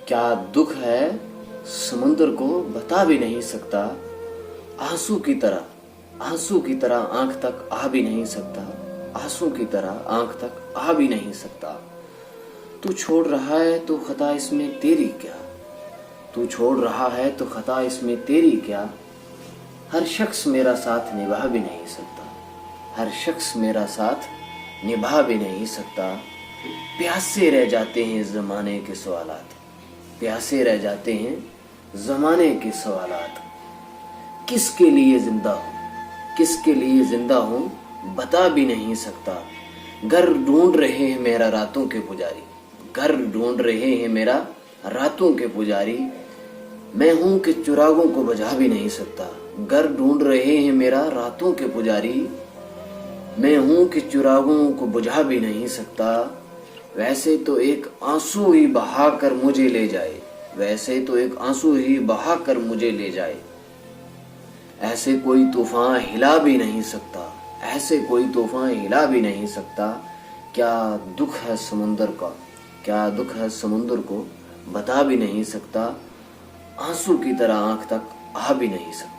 क्या दुख है समुद्र को बता भी नहीं सकता, आंसू की तरह आंख तक आ भी नहीं सकता, आंसू की तरह आंख तक आ भी नहीं सकता। तू छोड़ रहा है तो खता इसमें तेरी क्या, तू छोड़ रहा है तो खता इसमें तेरी क्या। हर शख्स मेरा साथ निभा भी नहीं सकता, हर शख्स मेरा साथ निभा भी नहीं सकता। प्यासे रह जाते हैं ज़माने के सवालात, प्यासे रह जाते हैं ज़माने के सवालात। किसके लिए ज़िंदा हूँ, किसके लिए ज़िंदा हूँ बता भी नहीं सकता। घर ढूंढ रहे हैं मेरा रातों के पुजारी, घर ढूंढ रहे हैं मेरा रातों के पुजारी। मैं हूँ कि चिरागों को बुझा भी नहीं सकता, घर ढूंढ रहे हैं मेरा रातों के पुजारी। मैं हूँ कि चिरागों को बुझा भी नहीं सकता। वैसे तो एक आंसू ही बहा कर मुझे ले जाए, वैसे तो एक आंसू ही बहा कर मुझे ले जाए। ऐसे कोई तूफान हिला भी नहीं सकता, ऐसे कोई तूफान हिला भी नहीं सकता। क्या दुख है समुंदर का, क्या दुख है समुंदर को बता भी नहीं सकता, आंसू की तरह आंख तक आ भी नहीं सकता।